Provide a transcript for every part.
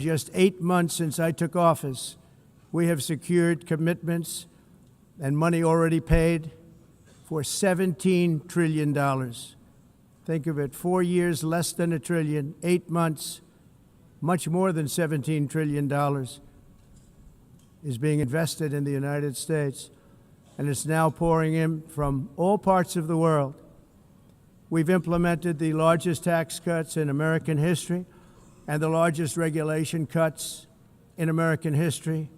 just 8 months since I took office, we have secured commitments and money already paid for $17 trillion. Think of it, 4 years, less than $1 trillion, 8 months, much more than $17 trillion is being invested in the United States, and it's now pouring in from all parts of the world. We've implemented the largest tax cuts in American history and the largest regulation cuts in American history,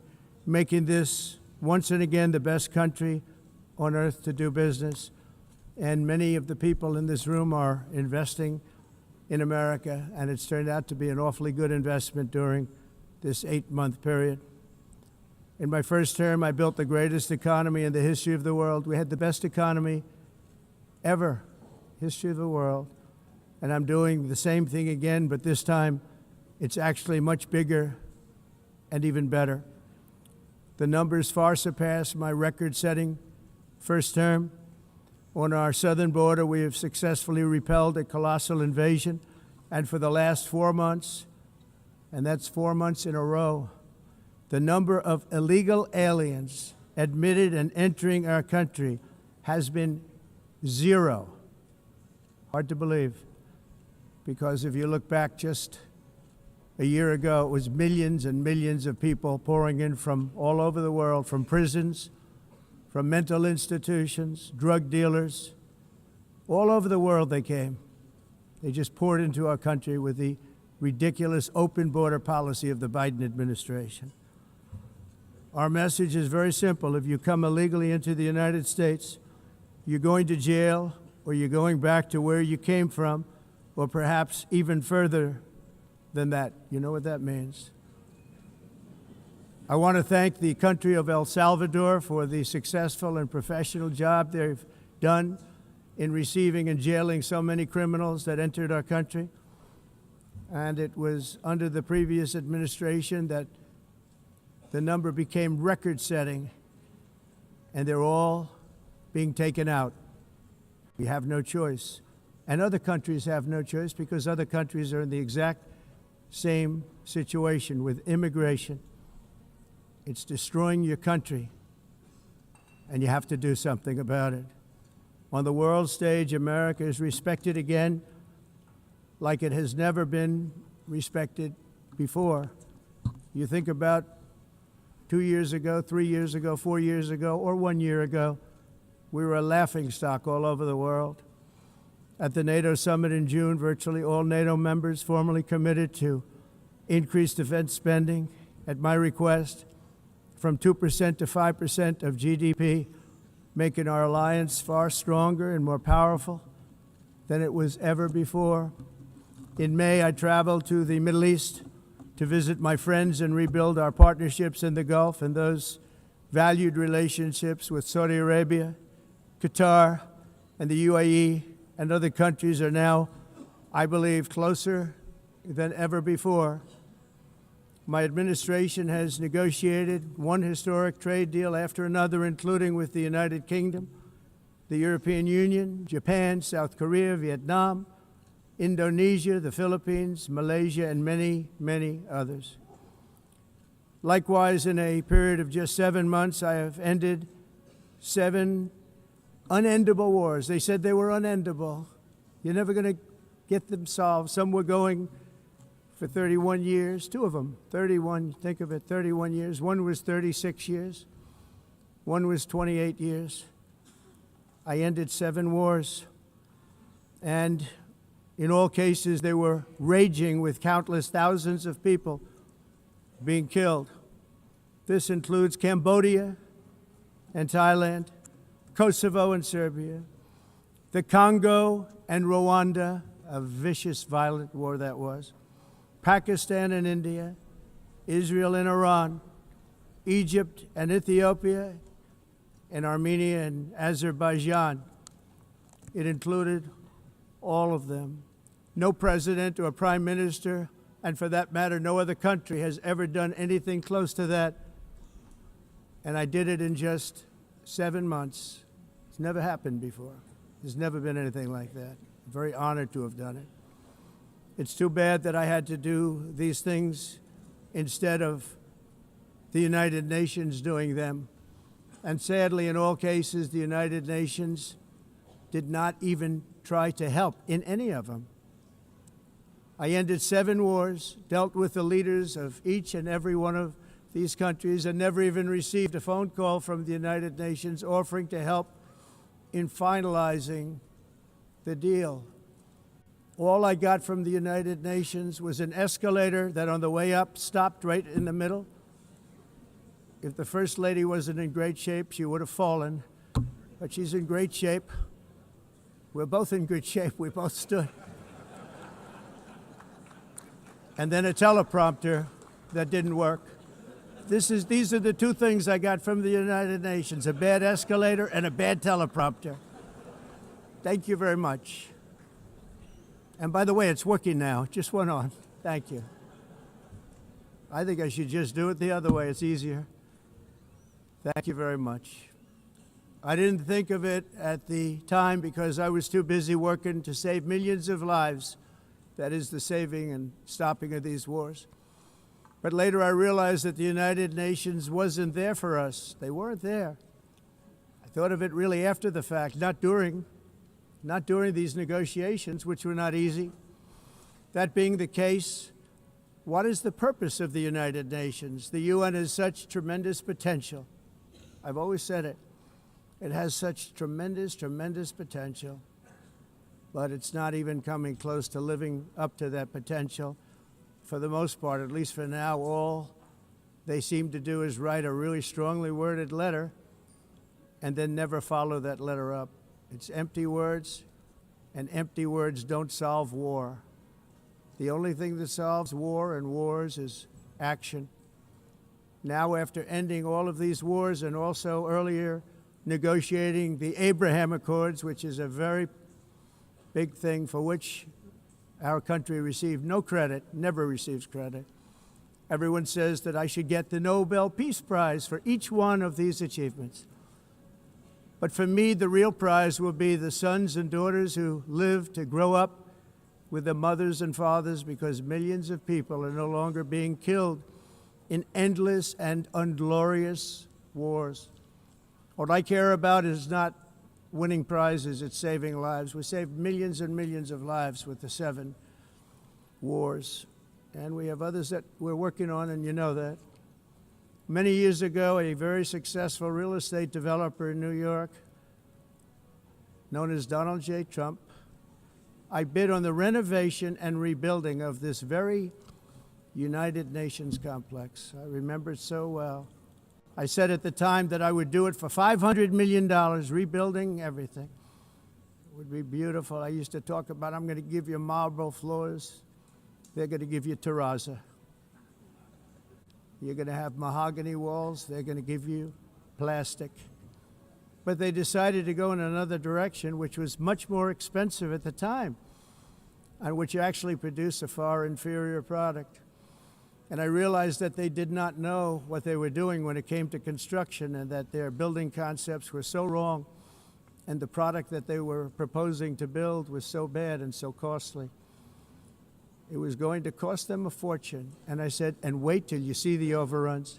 making this once and again the best country on earth to do business. And many of the people in this room are investing in America, and it's turned out to be an awfully good investment during this 8-month period. In my first term, I built the greatest economy in the history of the world. We had the best economy ever, history of the world. And I'm doing the same thing again, but this time it's actually much bigger and even better. The numbers far surpass my record-setting first term. On our southern border, we have successfully repelled a colossal invasion, and for the last 4 months, and that's 4 months in a row, the number of illegal aliens admitted and entering our country has been 0. Hard to believe, because if you look back just a year ago, it was millions and millions of people pouring in from all over the world, from prisons, from mental institutions, drug dealers. All over the world they came. They just poured into our country with the ridiculous open border policy of the Biden administration. Our message is very simple. If you come illegally into the United States, you're going to jail, or you're going back to where you came from, or perhaps even further than that. You know what that means. I want to thank the country of El Salvador for the successful and professional job they've done in receiving and jailing so many criminals that entered our country. And it was under the previous administration that the number became record-setting, and they're all being taken out. We have no choice. And other countries have no choice, because other countries are in the exact same situation with immigration. It's destroying your country, and you have to do something about it. On the world stage, America is respected again like it has never been respected before. You think about 2 years ago, 3 years ago, 4 years ago, or 1 year ago, we were a laughingstock all over the world. At the NATO summit in June, virtually all NATO members formally committed to increase defense spending at my request from 2% to 5% of GDP, making our alliance far stronger and more powerful than it was ever before. In May, I traveled to the Middle East to visit my friends and rebuild our partnerships in the Gulf and those valued relationships with Saudi Arabia, Qatar, and the UAE, and other countries are now, I believe, closer than ever before. My administration has negotiated one historic trade deal after another, including with the United Kingdom, the European Union, Japan, South Korea, Vietnam, Indonesia, the Philippines, Malaysia, and many, many others. Likewise, in a period of just 7 months, I have ended 7 unendable wars. They said they were unendable. You're never going to get them solved. Some were going for 31 years, 2 of them, 31, think of it, 31 years. One was 36 years. One was 28 years. I ended 7 wars. And in all cases, they were raging with countless thousands of people being killed. This includes Cambodia and Thailand, Kosovo and Serbia, the Congo and Rwanda, a vicious, violent war that was, Pakistan and India, Israel and Iran, Egypt and Ethiopia, and Armenia and Azerbaijan. It included all of them. No president or prime minister, and for that matter, no other country has ever done anything close to that. And I did it in just 7 months. It's never happened before. There's never been anything like that. I'm very honored to have done it. It's too bad that I had to do these things instead of the United Nations doing them. And sadly, in all cases, the United Nations did not even try to help in any of them. I ended 7 wars, dealt with the leaders of each and every one of these countries, and never even received a phone call from the United Nations offering to help in finalizing the deal. All I got from the United Nations was an escalator that on the way up stopped right in the middle. If the First Lady wasn't in great shape, she would have fallen, but she's in great shape. We're both in good shape. We both stood. And then a teleprompter that didn't work. These are the 2 things I got from the United Nations, a bad escalator and a bad teleprompter. Thank you very much. And by the way, it's working now. It just went on. Thank you. I think I should just do it the other way. It's easier. Thank you very much. I didn't think of it at the time because I was too busy working to save millions of lives. That is the saving and stopping of these wars. But later I realized that the United Nations wasn't there for us. They weren't there. I thought of it really after the fact, not during these negotiations, which were not easy. That being the case, what is the purpose of the United Nations? The UN has such tremendous potential. I've always said it. It has such tremendous, tremendous potential, but it's not even coming close to living up to that potential. For the most part, at least for now, all they seem to do is write a really strongly worded letter and then never follow that letter up. It's empty words, and empty words don't solve war. The only thing that solves war and wars is action. Now, after ending all of these wars and also earlier negotiating the Abraham Accords, which is a very big thing for which our country received no credit, never receives credit. Everyone says that I should get the Nobel Peace Prize for each one of these achievements. But for me, the real prize will be the sons and daughters who live to grow up with the mothers and fathers, because millions of people are no longer being killed in endless and unglorious wars. What I care about is not winning prizes, it's saving lives. We saved millions and millions of lives with the 7 wars. And we have others that we're working on, and you know that. Many years ago, a very successful real estate developer in New York, known as Donald J. Trump, I bid on the renovation and rebuilding of this very United Nations complex. I remember it so well. I said at the time that I would do it for $500 million, rebuilding everything. It would be beautiful. I used to talk about, I'm going to give you marble floors. They're going to give you terrazzo. You're going to have mahogany walls. They're going to give you plastic. But they decided to go in another direction, which was much more expensive at the time, and which actually produced a far inferior product. And I realized that they did not know what they were doing when it came to construction, and that their building concepts were so wrong, and the product that they were proposing to build was so bad and so costly. It was going to cost them a fortune. And I said, and wait till you see the overruns.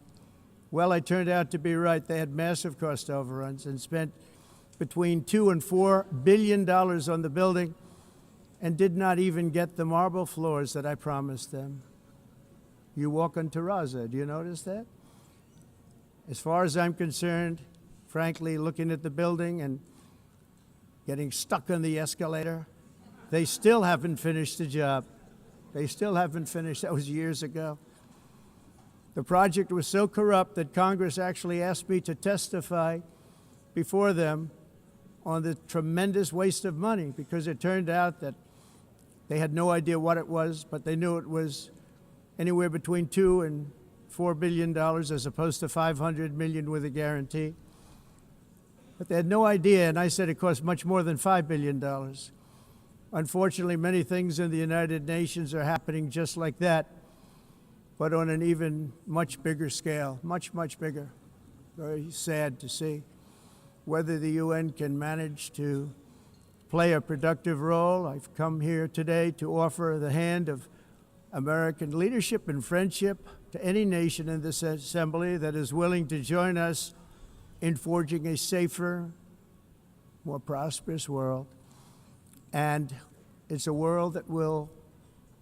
Well, I turned out to be right. They had massive cost overruns and spent between $2 and $4 billion on the building and did not even get the marble floors that I promised them. You walk on terrazzo. Do you notice that? As far as I'm concerned, frankly, looking at the building and getting stuck on the escalator, they still haven't finished the job. They still haven't finished. That was years ago. The project was so corrupt that Congress actually asked me to testify before them on the tremendous waste of money, because it turned out that they had no idea what it was, but they knew it was anywhere between $2 and $4 billion as opposed to $500 million with a guarantee. But they had no idea, and I said it cost much more than $5 billion. Unfortunately, many things in the United Nations are happening just like that, but on an even much bigger scale, much, much bigger. Very sad to see. Whether the UN can manage to play a productive role, I've come here today to offer the hand of American leadership and friendship to any nation in this assembly that is willing to join us in forging a safer, more prosperous world. And it's a world that we'll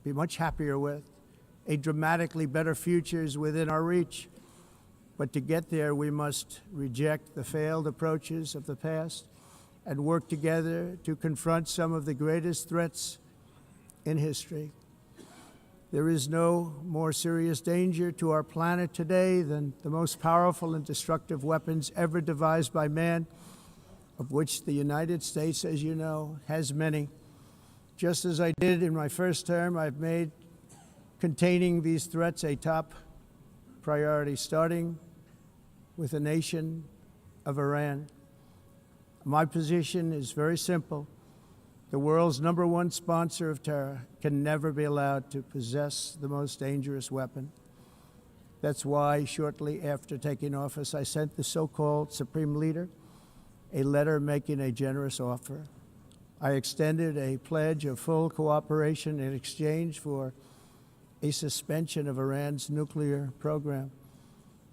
be much happier with. A dramatically better future is within our reach. But to get there, we must reject the failed approaches of the past and work together to confront some of the greatest threats in history. There is no more serious danger to our planet today than the most powerful and destructive weapons ever devised by man, of which the United States, as you know, has many. Just as I did in my first term, I've made containing these threats a top priority, starting with the nation of Iran. My position is very simple. The world's #1 sponsor of terror can never be allowed to possess the most dangerous weapon. That's why, shortly after taking office, I sent the so-called Supreme Leader a letter making a generous offer. I extended a pledge of full cooperation in exchange for a suspension of Iran's nuclear program.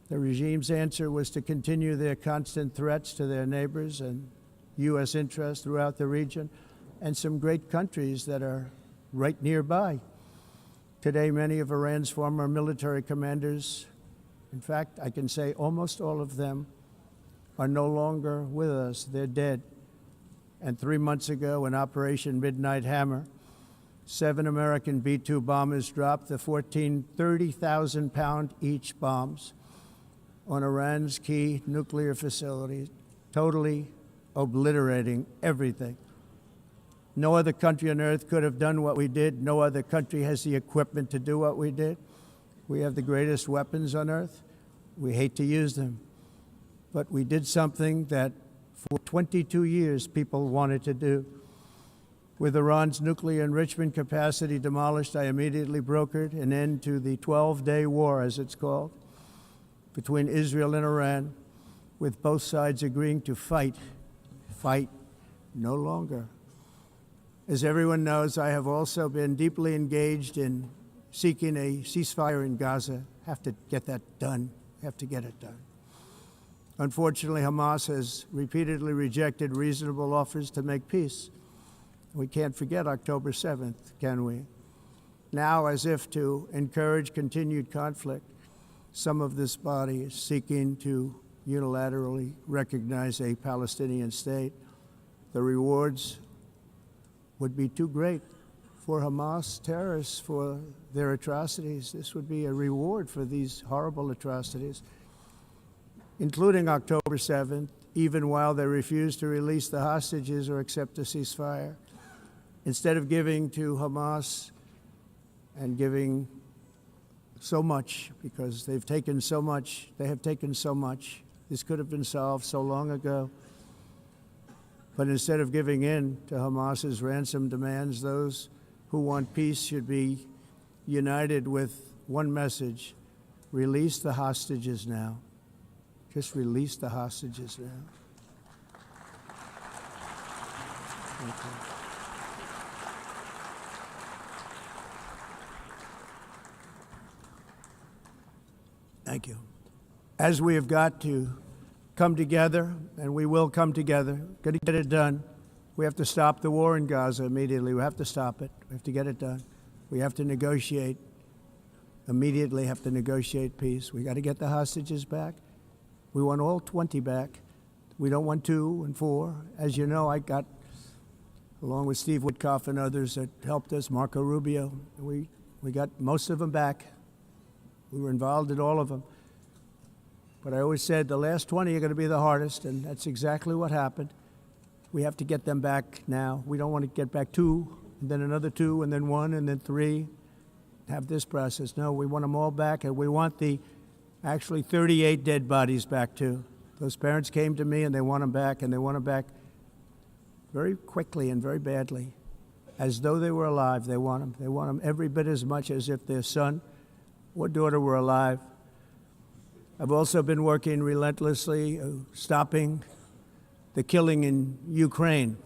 The regime's answer was to continue their constant threats to their neighbors and U.S. interests throughout the region, and some great countries that are right nearby. Today, many of Iran's former military commanders, in fact, I can say almost all of them, are no longer with us. They're dead. And 3 months ago, in Operation Midnight Hammer, 7 American B-2 bombers dropped the 14 30,000-pound each bombs on Iran's key nuclear facilities, totally obliterating everything. No other country on earth could have done what we did. No other country has the equipment to do what we did. We have the greatest weapons on earth. We hate to use them. But we did something that for 22 years people wanted to do. With Iran's nuclear enrichment capacity demolished, I immediately brokered an end to the 12-day war, as it's called, between Israel and Iran, with both sides agreeing to fight no longer. As everyone knows, I have also been deeply engaged in seeking a ceasefire in Gaza. Have to get that done. Have to get it done. Unfortunately, Hamas has repeatedly rejected reasonable offers to make peace. We can't forget October 7th, can we? Now, as if to encourage continued conflict, some of this body is seeking to unilaterally recognize a Palestinian state. The rewards would be too great for Hamas terrorists for their atrocities. This would be a reward for these horrible atrocities, including October 7th, even while they refuse to release the hostages or accept a ceasefire. Instead of giving to Hamas and giving so much, because they've taken so much, they have taken so much. This could have been solved so long ago. But instead of giving in to Hamas's ransom demands, those who want peace should be united with one message: release the hostages now. Just release the hostages now. Thank you. Thank you. As we have got to come together, and we will come together, got to get it done. We have to stop the war in Gaza immediately. We have to stop it. We have to get it done. We have to negotiate, immediately have to negotiate peace. We got to get the hostages back. We want all 20 back. We don't want 2 and 4. As you know, I got, along with Steve Witkoff and others that helped us, Marco Rubio, we got most of them back. We were involved in all of them. But I always said the last 20 are going to be the hardest, and that's exactly what happened. We have to get them back now. We don't want to get back 2, and then another 2, and then 1, and then 3. Have this process. No, we want them all back, and we want the actually 38 dead bodies back too. Those parents came to me, and they want them back, and they want them back very quickly and very badly. As though they were alive, they want them. They want them every bit as much as if their son or daughter were alive. I've also been working relentlessly, stopping the killing in Ukraine.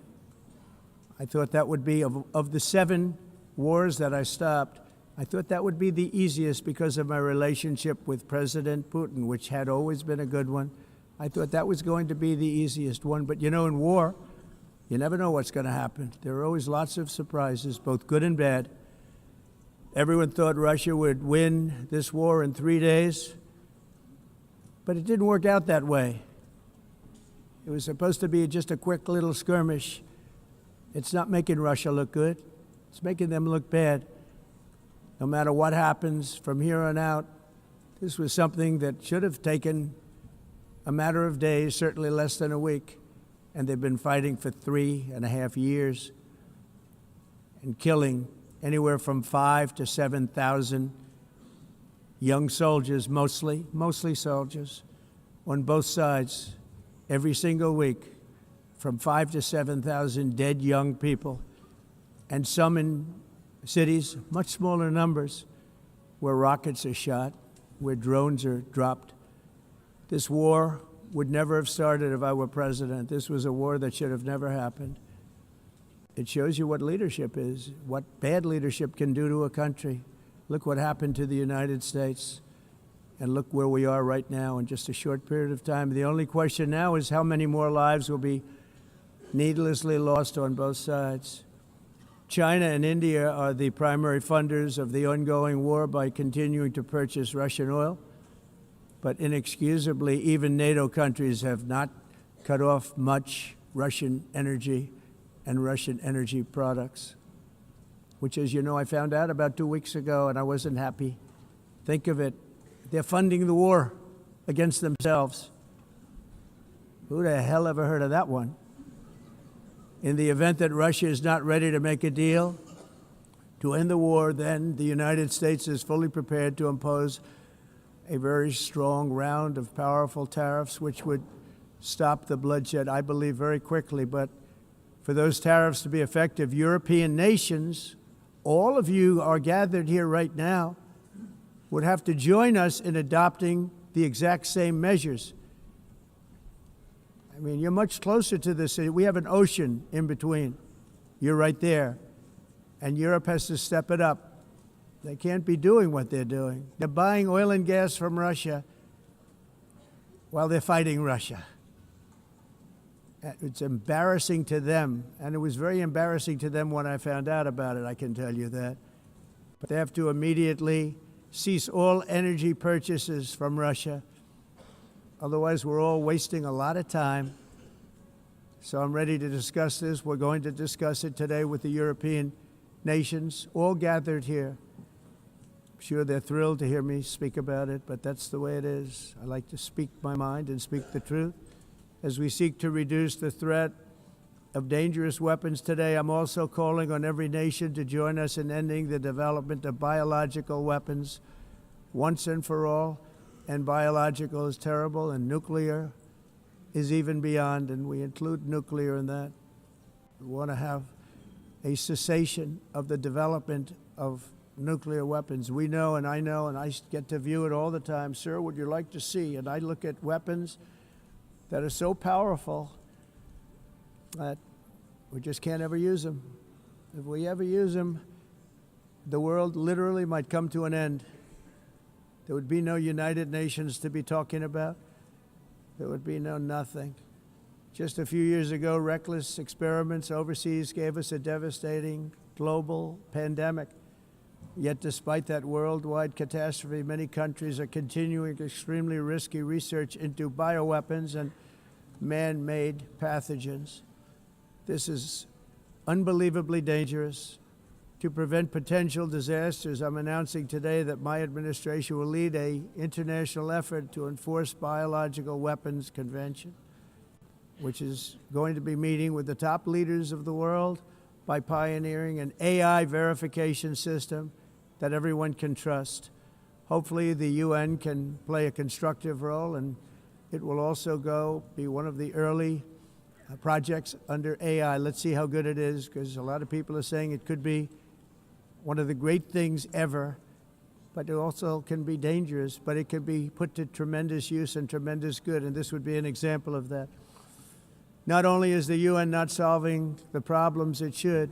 I thought that would be, of the 7 wars that I stopped, I thought that would be the easiest because of my relationship with President Putin, which had always been a good one. I thought that was going to be the easiest one. But, you know, in war, you never know what's going to happen. There are always lots of surprises, both good and bad. Everyone thought Russia would win this war in 3 days, but it didn't work out that way. It was supposed to be just a quick little skirmish. It's not making Russia look good. It's making them look bad. No matter what happens from here on out, this was something that should have taken a matter of days, certainly less than a week. And they've been fighting for 3.5 years and killing anywhere from 5,000 to 7,000 young soldiers, mostly soldiers, on both sides, every single week, from 5,000 to 7,000 dead young people, and some in cities, much smaller numbers, where rockets are shot, where drones are dropped. This war would never have started if I were president. This was a war that should have never happened. It shows you what leadership is, what bad leadership can do to a country. Look what happened to the United States, and look where we are right now in just a short period of time. The only question now is how many more lives will be needlessly lost on both sides. China and India are the primary funders of the ongoing war by continuing to purchase Russian oil. But inexcusably, even NATO countries have not cut off much Russian energy and Russian energy products, which, as you know, I found out about 2 weeks ago, and I wasn't happy. Think of it. They're funding the war against themselves. Who the hell ever heard of that one? In the event that Russia is not ready to make a deal to end the war, then the United States is fully prepared to impose a very strong round of powerful tariffs, which would stop the bloodshed, I believe, very quickly. But for those tariffs to be effective, European nations, all of you are gathered here right now, would have to join us in adopting the exact same measures. I mean, you're much closer to this. We have an ocean in between. You're right there. And Europe has to step it up. They can't be doing what they're doing. They're buying oil and gas from Russia while they're fighting Russia. It's embarrassing to them, and it was very embarrassing to them when I found out about it, I can tell you that. But they have to immediately cease all energy purchases from Russia. Otherwise, we're all wasting a lot of time. So I'm ready to discuss this. We're going to discuss it today with the European nations, all gathered here. I'm sure they're thrilled to hear me speak about it, but that's the way it is. I like to speak my mind and speak the truth. As we seek to reduce the threat of dangerous weapons today, I'm also calling on every nation to join us in ending the development of biological weapons once and for all. And biological is terrible, and nuclear is even beyond, and we include nuclear in that. We want to have a cessation of the development of nuclear weapons. We know, and I get to view it all the time. Sir, would you like to see? And I look at weapons that are so powerful that we just can't ever use them. If we ever use them, the world literally might come to an end. There would be no United Nations to be talking about. There would be no nothing. Just a few years ago, reckless experiments overseas gave us a devastating global pandemic. Yet despite that worldwide catastrophe, many countries are continuing extremely risky research into bioweapons and man-made pathogens. This is unbelievably dangerous. To prevent potential disasters, I'm announcing today that my administration will lead an international effort to enforce biological weapons convention, which is going to be meeting with the top leaders of the world by pioneering an AI verification system that everyone can trust. Hopefully the UN can play a constructive role, and it will also be one of the early projects under AI. Let's see how good it is, because a lot of people are saying it could be one of the great things ever, but it also can be dangerous, but it can be put to tremendous use and tremendous good, and this would be an example of that. Not only is the UN not solving the problems it should,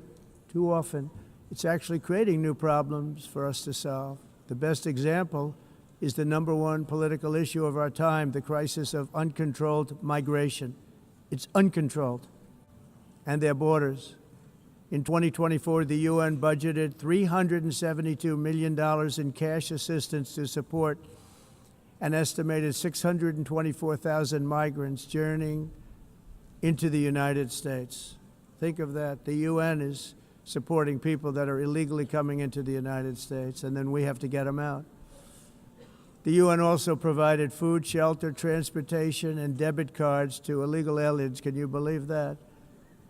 too often, It's actually creating new problems for us to solve. The best example is the #1 political issue of our time, the crisis of uncontrolled migration. It's uncontrolled. And their borders. In 2024, the UN budgeted $372 million in cash assistance to support an estimated 624,000 migrants journeying into the United States. Think of that. The UN is supporting people that are illegally coming into the United States, and then we have to get them out. The UN also provided food, shelter, transportation, and debit cards to illegal aliens. Can you believe that?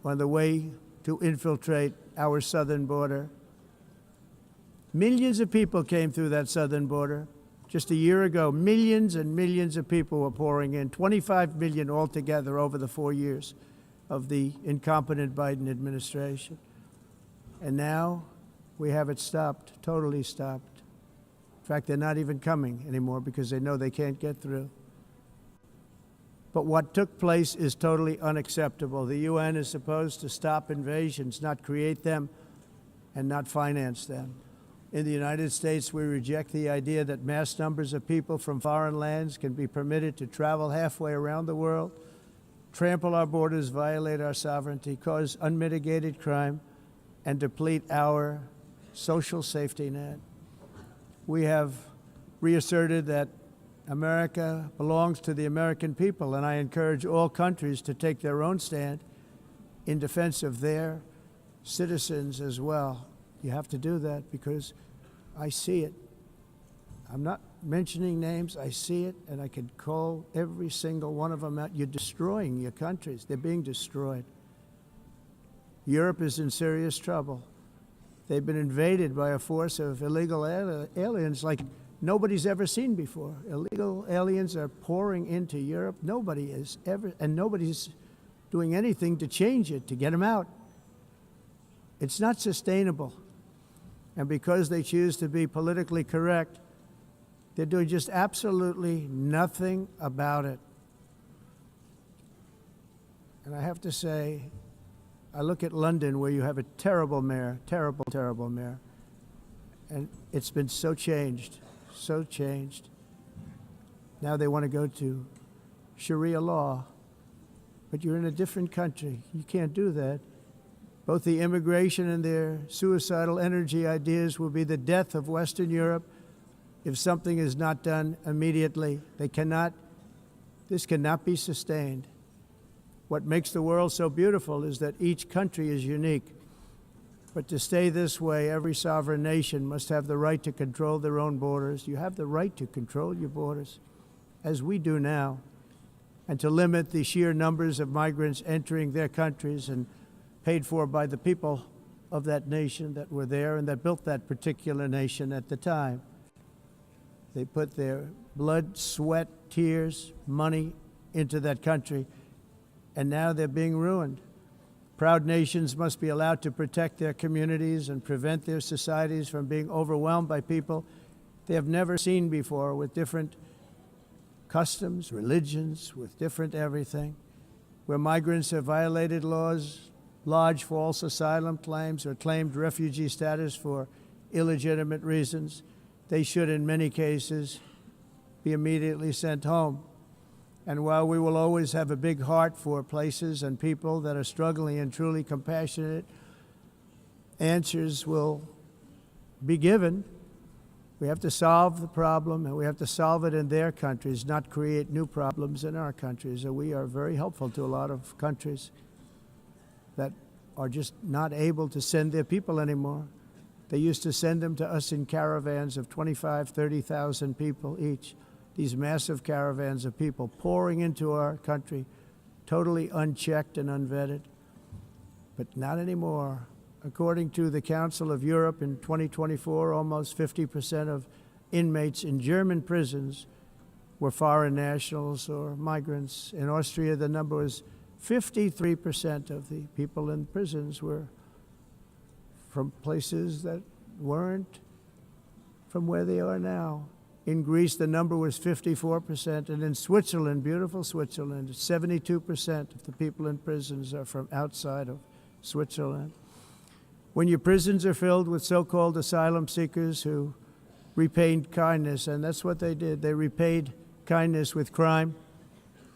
On the way to infiltrate our southern border. Millions of people came through that southern border. Just a year ago, millions and millions of people were pouring in, 25 million altogether over the 4 years of the incompetent Biden administration. And now we have it stopped, totally stopped. In fact, they're not even coming anymore because they know they can't get through. But what took place is totally unacceptable. The UN is supposed to stop invasions, not create them and not finance them. In the United States, we reject the idea that mass numbers of people from foreign lands can be permitted to travel halfway around the world, trample our borders, violate our sovereignty, cause unmitigated crime, and deplete our social safety net. We have reasserted that America belongs to the American people, and I encourage all countries to take their own stand in defense of their citizens as well. You have to do that because I see it. I'm not mentioning names. I see it, and I could call every single one of them out. You're destroying your countries. They're being destroyed. Europe is in serious trouble. They've been invaded by a force of illegal aliens like nobody's ever seen before. Illegal aliens are pouring into Europe. Nobody is ever, and nobody's doing anything to change it, to get them out. It's not sustainable. And because they choose to be politically correct, they're doing just absolutely nothing about it. And I have to say, I look at London where you have a terrible mayor, terrible, terrible mayor. And it's been so changed, so changed. Now they want to go to Sharia law, but you're in a different country. You can't do that. Both the immigration and their suicidal energy ideas will be the death of Western Europe if something is not done immediately. This cannot be sustained. What makes the world so beautiful is that each country is unique. But to stay this way, every sovereign nation must have the right to control their own borders. You have the right to control your borders, as we do now, and to limit the sheer numbers of migrants entering their countries and paid for by the people of that nation that were there and that built that particular nation at the time. They put their blood, sweat, tears, money into that country, and now they're being ruined. Proud nations must be allowed to protect their communities and prevent their societies from being overwhelmed by people they have never seen before, with different customs, religions, with different everything. Where migrants have violated laws, lodged false asylum claims, or claimed refugee status for illegitimate reasons, they should, in many cases, be immediately sent home. And while we will always have a big heart for places and people that are struggling and truly compassionate, answers will be given. We have to solve the problem, and we have to solve it in their countries, not create new problems in our countries. And we are very helpful to a lot of countries that are just not able to send their people anymore. They used to send them to us in caravans of 25,000, 30,000 people each. These massive caravans of people pouring into our country, totally unchecked and unvetted. But not anymore. According to the Council of Europe in 2024, almost 50% of inmates in German prisons were foreign nationals or migrants. In Austria, the number was 53% of the people in prisons were from places that weren't from where they are now. In Greece, the number was 54%, and in Switzerland, beautiful Switzerland, 72% of the people in prisons are from outside of Switzerland. when your prisons are filled with so-called asylum seekers who repaid kindness, and that's what they did. They repaid kindness with crime.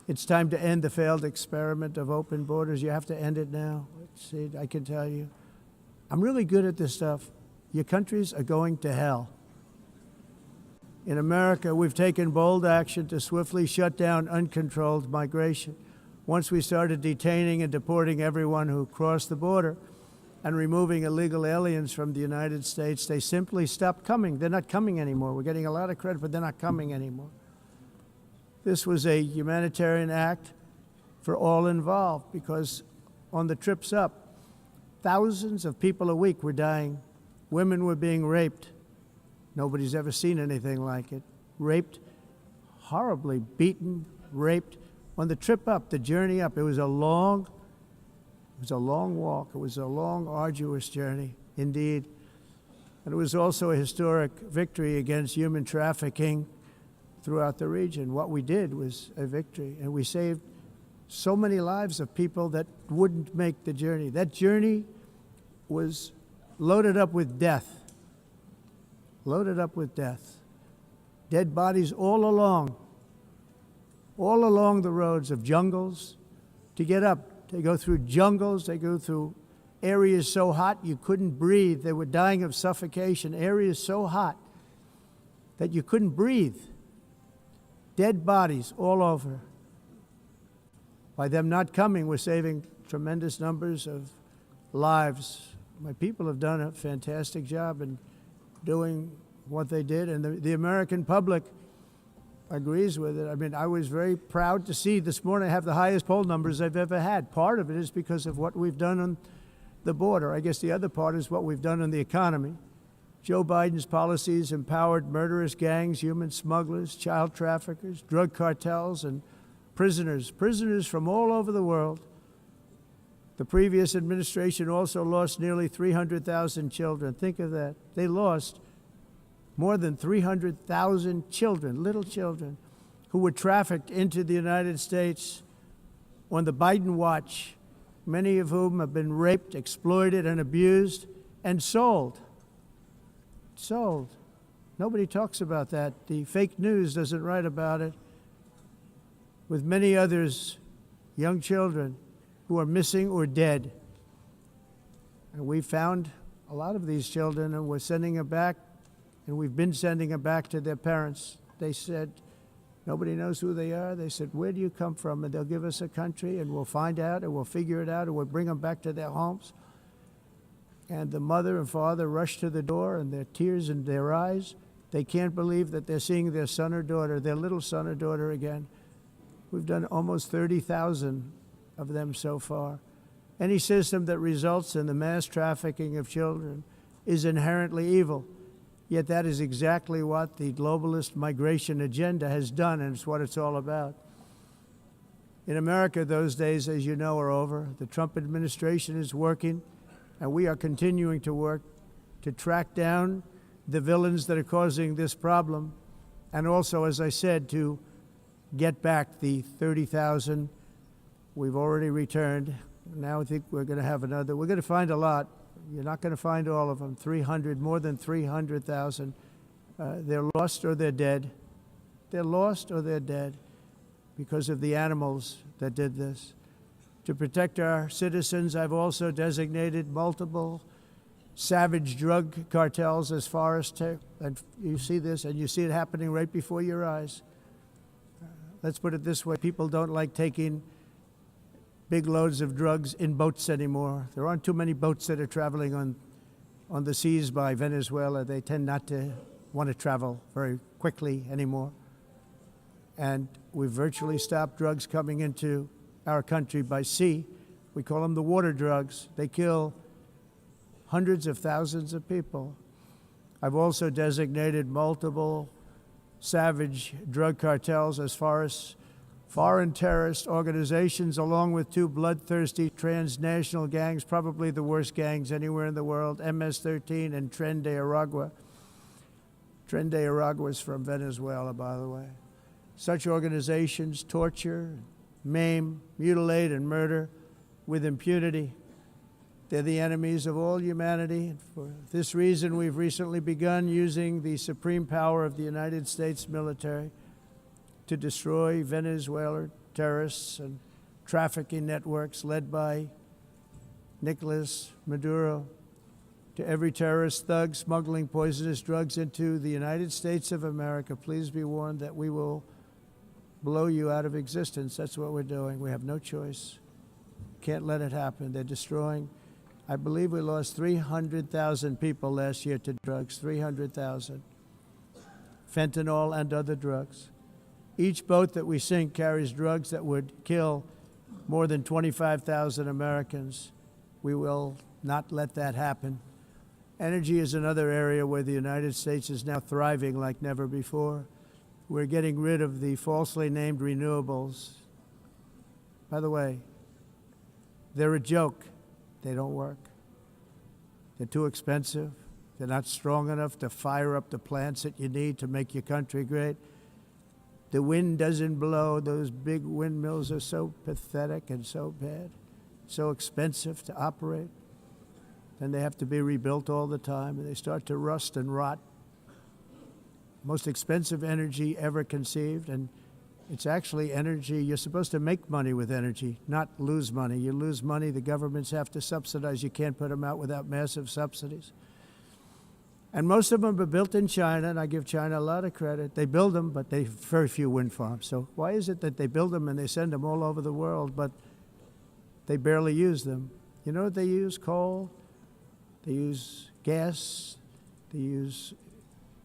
It's time to end the failed experiment of open borders. You have to end it now. See, I can tell you. I'm really good at this stuff. Your countries are going to hell. In America, we've taken bold action to swiftly shut down uncontrolled migration. Once we started detaining and deporting everyone who crossed the border and removing illegal aliens from the United States, they simply stopped coming. They're not coming anymore. We're getting a lot of credit, but they're not coming anymore. This was a humanitarian act for all involved, because on the trips up, thousands of people a week were dying. Women were being raped. Nobody's ever seen anything like it. Raped, horribly beaten, raped. On the trip up, the journey up, it was a long walk. It was a long, arduous journey, indeed. And it was also a historic victory against human trafficking throughout the region. What we did was a victory, and we saved so many lives of people that wouldn't make the journey. That journey was loaded up with death. Loaded up with death. Dead bodies all along the roads of jungles to get up. They go through jungles, they go through areas so hot you couldn't breathe. They were dying of suffocation, areas so hot that you couldn't breathe. Dead bodies all over. By them not coming, we're saving tremendous numbers of lives. My people have done a fantastic job in doing what they did, and the American public agrees with it. I mean, I was very proud to see this morning I have the highest poll numbers I've ever had. Part of it is because of what we've done on the border. I guess the other part is what we've done on the economy. Joe Biden's policies empowered murderous gangs, human smugglers, child traffickers, drug cartels, and prisoners from all over the world. The previous administration also lost nearly 300,000 children. Think of that. They lost more than 300,000 children, little children, who were trafficked into the United States on the Biden watch, many of whom have been raped, exploited, and abused, and sold. Sold. Nobody talks about that. The fake news doesn't write about it. With many others, young children who are missing or dead. And we found a lot of these children, and we're sending them back, and we've been sending them back to their parents. They said, nobody knows who they are. They said, where do you come from? And they'll give us a country, and we'll find out, and we'll figure it out, and we'll bring them back to their homes. And the mother and father rush to the door, and their tears in their eyes. They can't believe that they're seeing their son or daughter, their little son or daughter again. We've done almost 30,000 of them so far. Any system that results in the mass trafficking of children is inherently evil. Yet that is exactly what the globalist migration agenda has done, and it's what it's all about. In America, those days, as you know, are over. The Trump administration is working, and we are continuing to work to track down the villains that are causing this problem, and also, as I said, to get back the 30,000 we've already returned. Now I think we're going to have another. We're going to find a lot. You're not going to find all of them. 300, more than 300,000. They're lost or they're dead. They're lost or they're dead because of the animals that did this. To protect our citizens, I've also designated multiple savage drug cartels as far as and you see this, and you see it happening right before your eyes. Let's put it this way. People don't like taking big loads of drugs in boats anymore. There aren't too many boats that are traveling on the seas by Venezuela. They tend not to want to travel very quickly anymore. And we've virtually stopped drugs coming into our country by sea. We call them the water drugs. They kill hundreds of thousands of people. I've also designated multiple savage drug cartels as far as foreign terrorist organizations, along with two bloodthirsty transnational gangs, probably the worst gangs anywhere in the world, MS-13 and Tren de Aragua. Tren de Aragua is from Venezuela, by the way. Such organizations torture, maim, mutilate, and murder with impunity. They're the enemies of all humanity. And for this reason, we've recently begun using the supreme power of the United States military to destroy Venezuelan terrorists and trafficking networks led by Nicolas Maduro, to every terrorist thug smuggling poisonous drugs into the United States of America. Please be warned that we will blow you out of existence. That's what we're doing. We have no choice. Can't let it happen. They're destroying. I believe we lost 300,000 people last year to drugs, 300,000. Fentanyl and other drugs. Each boat that we sink carries drugs that would kill more than 25,000 Americans. We will not let that happen. Energy is another area where the United States is now thriving like never before. We're getting rid of the falsely named renewables. By the way, they're a joke. They don't work. They're too expensive. They're not strong enough to fire up the plants that you need to make your country great. The wind doesn't blow. Those big windmills are so pathetic and so bad, so expensive to operate. Then they have to be rebuilt all the time, and they start to rust and rot. Most expensive energy ever conceived, and it's actually energy. You're supposed to make money with energy, not lose money. You lose money, the governments have to subsidize. You can't put them out without massive subsidies. And most of them are built in China, and I give China a lot of credit. They build them, but they have very few wind farms. So why is it that they build them and they send them all over the world, but they barely use them? You know what they use? Coal. They use gas. They use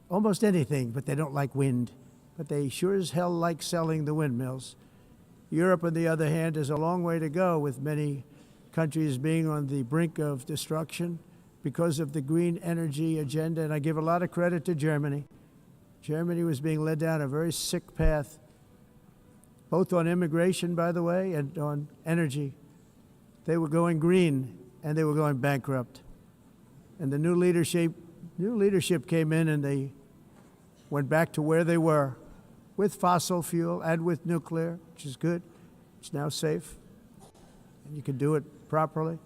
almost anything, but they don't like wind. But they sure as hell like selling the windmills. Europe, on the other hand, has a long way to go, with many countries being on the brink of destruction because of the green energy agenda. And I give a lot of credit to Germany. Germany was being led down a very sick path, both on immigration, by the way, and on energy. They were going green, and they were going bankrupt. And the new leadership came in, and they went back to where they were, with fossil fuel and with nuclear, which is good. It's now safe, and you can do it properly.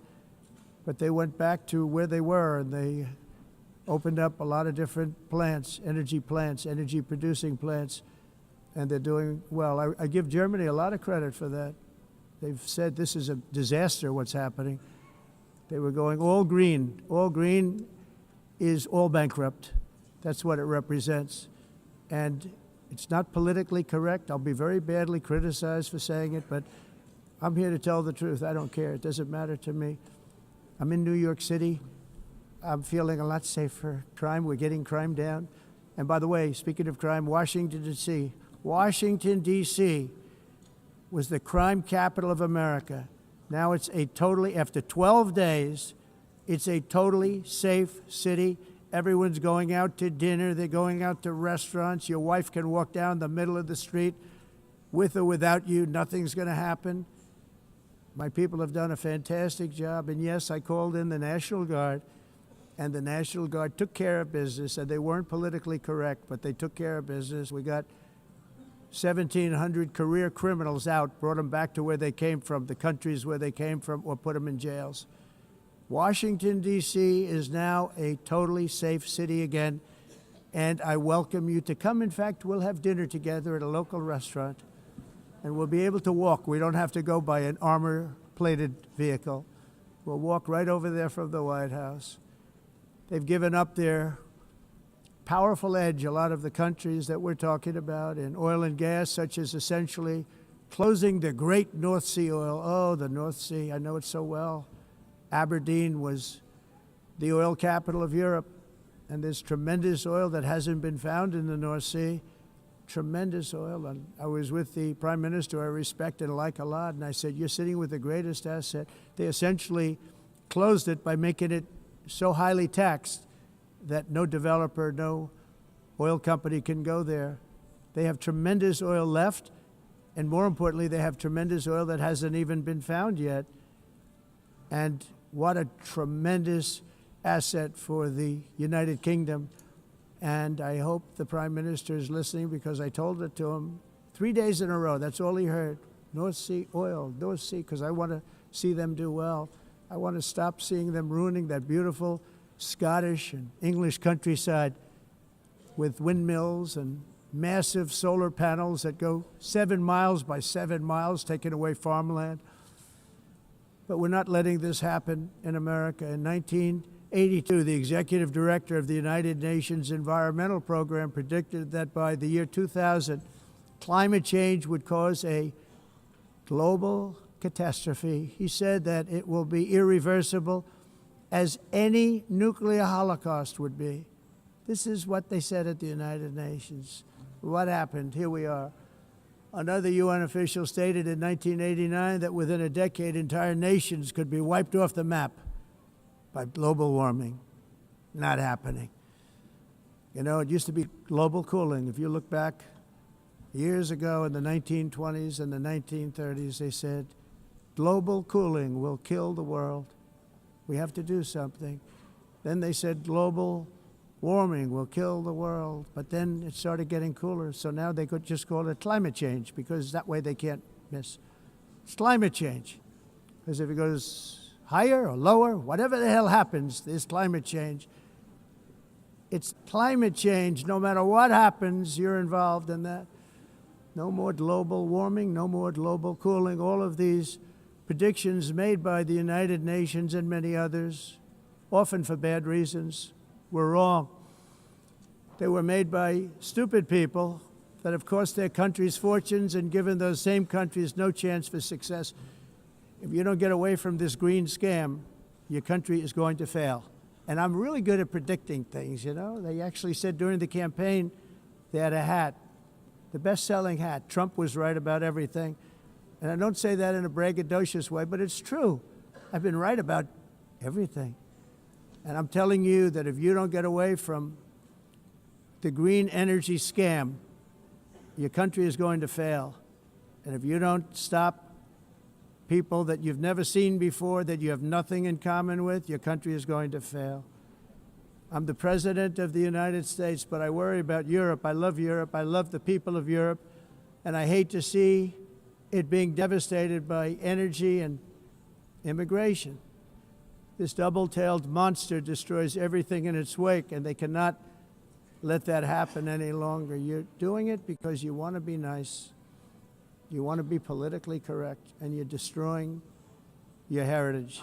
But they went back to where they were, and they opened up a lot of different plants, energy-producing plants, and they're doing well. I give Germany a lot of credit for that. They've said this is a disaster, what's happening. They were going all green. All green is all bankrupt. That's what it represents. And it's not politically correct. I'll be very badly criticized for saying it, but I'm here to tell the truth. I don't care. It doesn't matter to me. I'm in New York City. I'm feeling a lot safer. Crime, we're getting crime down. And by the way, speaking of crime, Washington, D.C. Washington, D.C. was the crime capital of America. Now it's after 12 days, it's a totally safe city. Everyone's going out to dinner. They're going out to restaurants. Your wife can walk down the middle of the street with or without you. Nothing's going to happen. My people have done a fantastic job. And yes, I called in the National Guard, and the National Guard took care of business, and they weren't politically correct, but they took care of business. We got 1,700 career criminals out, brought them back to where they came from, the countries where they came from, or put them in jails. Washington, D.C. is now a totally safe city again, and I welcome you to come. In fact, we'll have dinner together at a local restaurant, and we'll be able to walk. We don't have to go by an armor-plated vehicle. We'll walk right over there from the White House. They've given up their powerful edge, a lot of the countries that we're talking about, in oil and gas, such as essentially closing the great North Sea oil. Oh, the North Sea, I know it so well. Aberdeen was the oil capital of Europe, and there's tremendous oil that hasn't been found in the North Sea. Tremendous oil. And I was with the Prime Minister I respect and like a lot, and I said, you're sitting with the greatest asset. They essentially closed it by making it so highly taxed that no developer, no oil company can go there. They have tremendous oil left, and more importantly, they have tremendous oil that hasn't even been found yet. And what a tremendous asset for the United Kingdom. And I hope the Prime Minister is listening, because I told it to him 3 days in a row. That's all he heard. North Sea oil, North Sea, because I want to see them do well. I want to stop seeing them ruining that beautiful Scottish and English countryside with windmills and massive solar panels that go 7 miles by 7 miles, taking away farmland. But we're not letting this happen in America. In 1982, the executive director of the United Nations Environmental Program predicted that by the year 2000, climate change would cause a global catastrophe. He said that it will be irreversible, as any nuclear holocaust would be. This is what they said at the United Nations. What happened? Here we are. Another UN official stated in 1989 that within a decade, entire nations could be wiped off the map by global warming. Not happening. You know, it used to be global cooling. If you look back years ago in the 1920s and the 1930s, they said, global cooling will kill the world. We have to do something. Then they said global warming will kill the world, but then it started getting cooler, so now they could just call it climate change, because that way they can't miss. It's climate change, because if it goes higher or lower, whatever the hell happens, there's climate change. It's climate change. No matter what happens, you're involved in that. No more global warming, no more global cooling. All of these predictions made by the United Nations and many others, often for bad reasons, were wrong. They were made by stupid people that have cost their countries fortunes and given those same countries no chance for success. If you don't get away from this green scam, your country is going to fail. And I'm really good at predicting things, you know. They actually said during the campaign they had a hat, the best-selling hat. Trump was right about everything. And I don't say that in a braggadocious way, but it's true. I've been right about everything. And I'm telling you that if you don't get away from the green energy scam, your country is going to fail. And if you don't stop people that you've never seen before, that you have nothing in common with, your country is going to fail. I'm the president of the United States, but I worry about Europe. I love Europe. I love the people of Europe. And I hate to see it being devastated by energy and immigration. This double-tailed monster destroys everything in its wake, and they cannot let that happen any longer. You're doing it because you want to be nice. You want to be politically correct, and you're destroying your heritage.